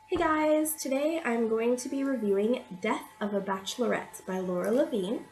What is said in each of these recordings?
Hey guys, today I'm going to be reviewing Death of a Bachelorette by Levine.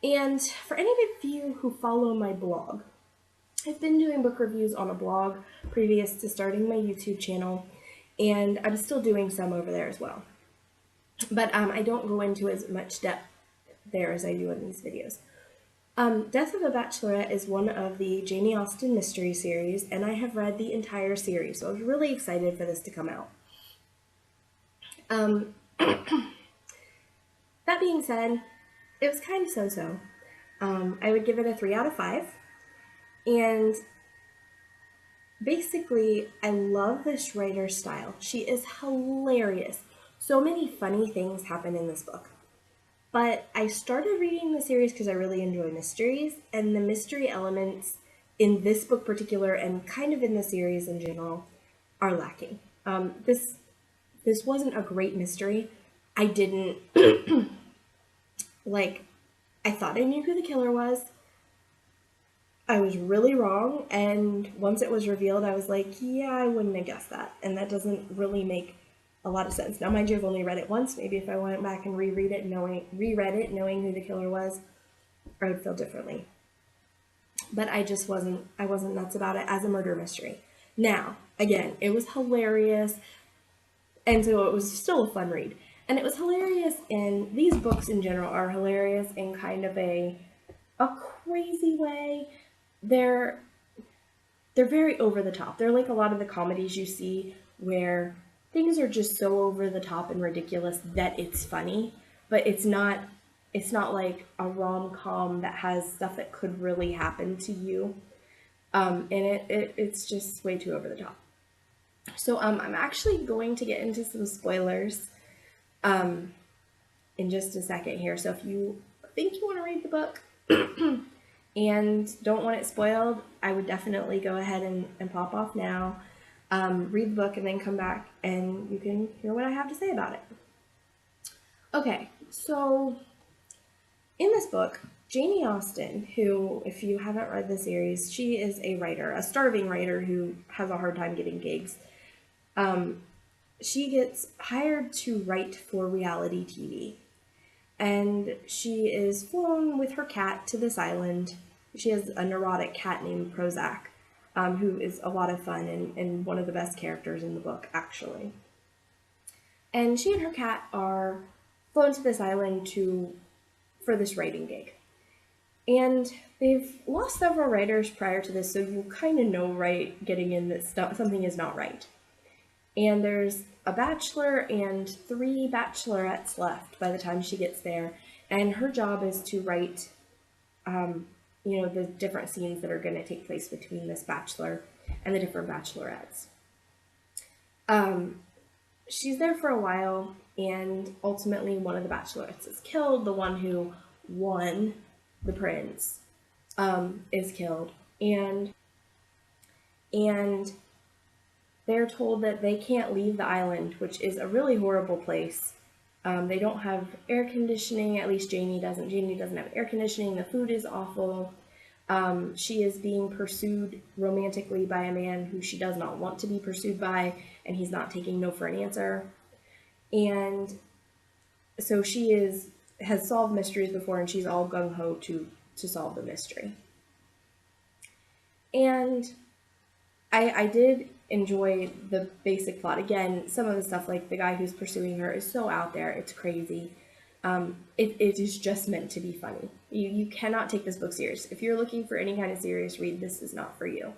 And for any of you who follow my blog, I've been doing book reviews on a blog previous to starting my YouTube channel, and I'm still doing some over there as well. But I don't go into as much depth there as I do in these videos. Death of a Bachelorette is one of the Jane Austen mystery series, and I have read the entire series, so I was really excited for this to come out. That being said, it was kind of so-so. I would give it a 3 out of 5. And basically, I love this writer's style. She is hilarious. So many funny things happen in this book. But I started reading the series because I really enjoy mysteries, and the mystery elements in this book particular, and kind of in the series in general, are lacking. This wasn't a great mystery. I didn't I thought I knew who the killer was. I was really wrong, and once it was revealed, I was like, yeah, I wouldn't have guessed that, and that doesn't really make a lot of sense. Now, mind you, I've only read it once. Maybe if I went back and reread it, knowing who the killer was, I would feel differently. But I wasn't nuts about it as a murder mystery. Now, again, it was hilarious, and so it was still a fun read. And it was hilarious, and these books in general are hilarious in kind of a crazy way. They're very over the top. They're like a lot of the comedies you see where things are just so over the top and ridiculous that it's funny, but it's not like a rom-com that has stuff that could really happen to you. And it's just way too over the top. So I'm actually going to get into some spoilers in just a second here. So if you think you want to read the book and don't want it spoiled, I would definitely go ahead and pop off now, read the book, and then come back and you can hear what I have to say about it. Okay, so in this book, Jane Austen, who, if you haven't read the series, she is a writer, a starving writer who has a hard time getting gigs. She gets hired to write for reality TV. And she is flown with her cat to this island. She has a neurotic cat named Prozac, who is a lot of fun and one of the best characters in the book, actually. And she and her cat are flown to this island for this writing gig. And they've lost several writers prior to this, so you kind of know right getting in that something is not right. And there's a bachelor and 3 bachelorettes left by the time she gets there, and her job is to write the different scenes that are going to take place between this bachelor and the different bachelorettes. She's there for a while, and ultimately one of the bachelorettes is killed. The one who won the prince is killed, and they're told that they can't leave the island, which is a really horrible place. They don't have air conditioning, at least Janie doesn't. Janie doesn't have air conditioning, the food is awful. She is being pursued romantically by a man who she does not want to be pursued by, and he's not taking no for an answer. And so she has solved mysteries before, and she's all gung-ho to solve the mystery. And I did enjoy the basic plot. Again, some of the stuff, like the guy who's pursuing her, is so out there, it's crazy. It is just meant to be funny. You cannot take this book serious. If you're looking for any kind of serious read, this is not for you.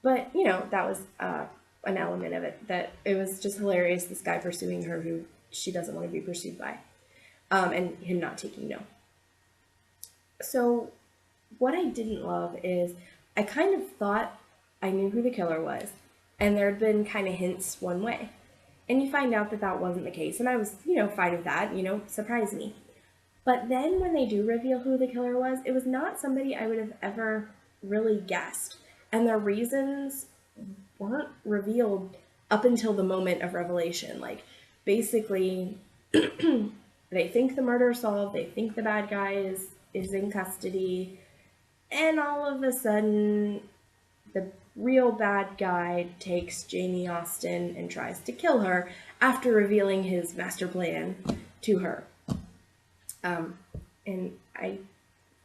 But, that was an element of it, that it was just hilarious, this guy pursuing her who she doesn't want to be pursued by, and him not taking no. So what I didn't love is I kind of thought I knew who the killer was, and there had been kind of hints one way. And you find out that that wasn't the case, and I was, fine with that, surprised me. But then when they do reveal who the killer was, it was not somebody I would have ever really guessed. And their reasons weren't revealed up until the moment of revelation. Like, basically, they think the murder is solved, they think the bad guy is in custody, and all of a sudden, the real bad guy takes Jamie Austen and tries to kill her after revealing his master plan to her. And I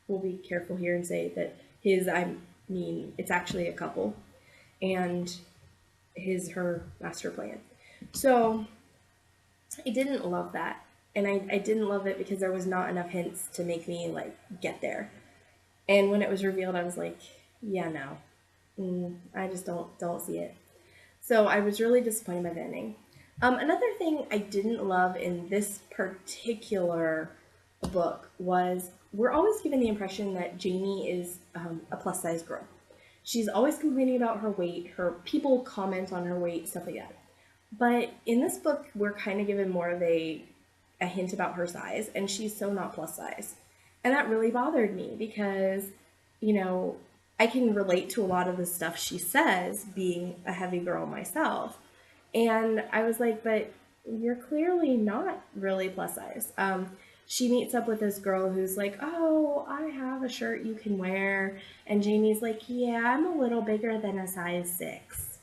will be careful here and say that it's actually a couple, and her master plan. So I didn't love that. And I didn't love it because there was not enough hints to make me like get there. And when it was revealed, I was like, yeah, no, I just don't see it. So I was really disappointed by the ending. Another thing I didn't love in this particular book was we're always given the impression that Jamie is a plus size girl. She's always complaining about her weight. Her people comment on her weight, stuff like that. But in this book, we're kind of given more of a hint about her size, and she's so not plus size. And that really bothered me because, you know, I can relate to a lot of the stuff she says being a heavy girl myself. And I was like, but you're clearly not really plus size. She meets up with this girl who's like, oh, I have a shirt you can wear. And Jamie's like, yeah, I'm a little bigger than a size 6.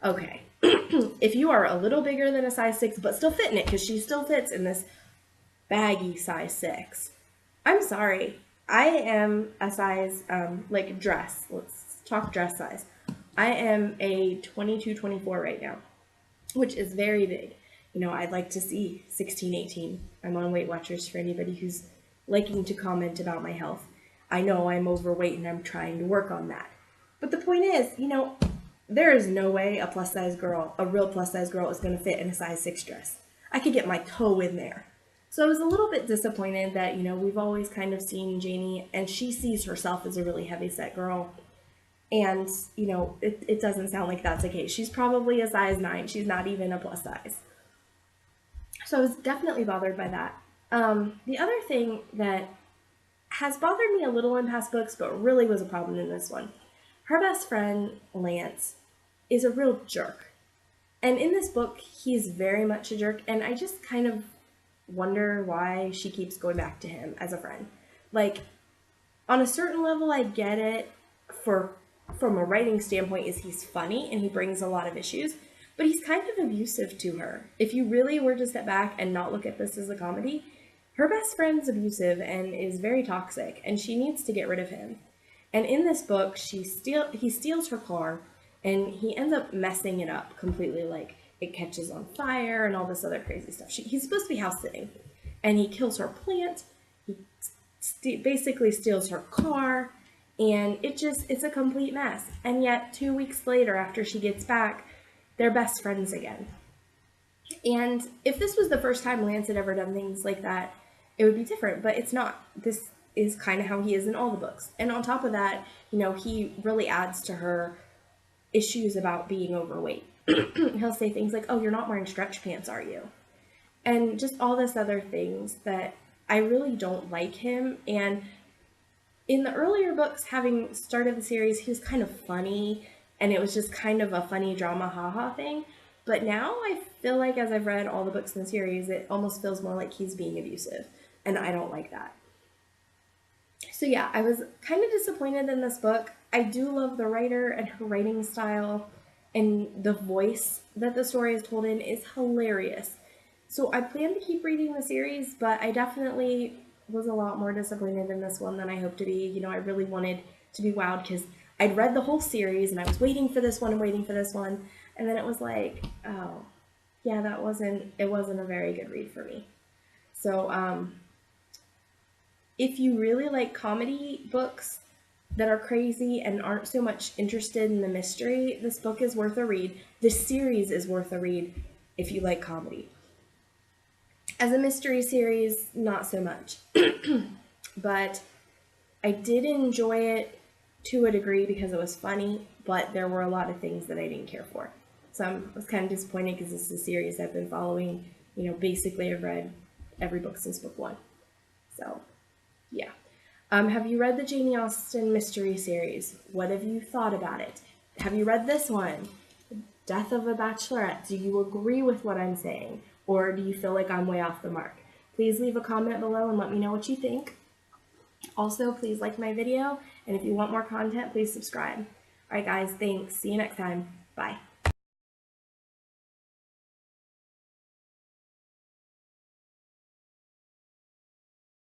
Okay, if you are a little bigger than a size 6, but still fit in it, because she still fits in this baggy size 6, I'm sorry. I am a size, like dress. Let's talk dress size. I am a 22, 24 right now, which is very big. You know, I'd like to see 16, 18. I'm on Weight Watchers for anybody who's liking to comment about my health. I know I'm overweight and I'm trying to work on that. But the point is, you know, there is no way a plus size girl, a real plus size girl, is going to fit in a size 6 dress. I could get my toe in there. So I was a little bit disappointed that, you know, we've always kind of seen Jamie, and she sees herself as a really heavy set girl. And, you know, it doesn't sound like that's the case. She's probably a size 9. She's not even a plus size. So I was definitely bothered by that. The other thing that has bothered me a little in past books, but really was a problem in this one, her best friend, Lance, is a real jerk. And in this book, he's very much a jerk, and I just kind of wonder why she keeps going back to him as a friend. Like, on a certain level, I get it from a writing standpoint, is he's funny and he brings a lot of issues, but he's kind of abusive to her. If you really were to step back and not look at this as a comedy, her best friend's abusive and is very toxic, and she needs to get rid of him. And in this book, he steals her car, and he ends up messing it up completely. Like, it catches on fire and all this other crazy stuff. He's supposed to be house sitting, and he kills her plant. He basically steals her car, and it's a complete mess. And yet 2 weeks later, after she gets back, they're best friends again. And if this was the first time Lance had ever done things like that, it would be different, but it's not. This is kind of how he is in all the books. And on top of that, you know, he really adds to her issues about being overweight. He'll say things like, oh, you're not wearing stretch pants, are you? And just all this other things that I really don't like him. And in the earlier books, having started the series, he was kind of funny, and it was just kind of a funny drama haha thing. But now I feel like, as I've read all the books in the series, it almost feels more like he's being abusive, and I don't like that. So yeah, I was kind of disappointed in this book. I do love the writer and her writing style, and the voice that the story is told in is hilarious. So I plan to keep reading the series, but I definitely was a lot more disappointed in this one than I hoped to be. You know, I really wanted to be wowed because I'd read the whole series and I was waiting for this one and waiting for this one. And then it was like, oh, yeah, it wasn't a very good read for me. So, if you really like comedy books that are crazy and aren't so much interested in the mystery, this book is worth a read. This series is worth a read if you like comedy. As a mystery series, not so much. But I did enjoy it to a degree because it was funny, but there were a lot of things that I didn't care for. So I was kind of disappointed because this is a series I've been following. You know, basically I've read every book since book 1. So, yeah. Have you read the Jane Austen mystery series? What have you thought about it? Have you read this one? Death of a Bachelorette. Do you agree with what I'm saying? Or do you feel like I'm way off the mark? Please leave a comment below and let me know what you think. Also, please like my video, and if you want more content, please subscribe. All right, guys, thanks. See you next time. Bye.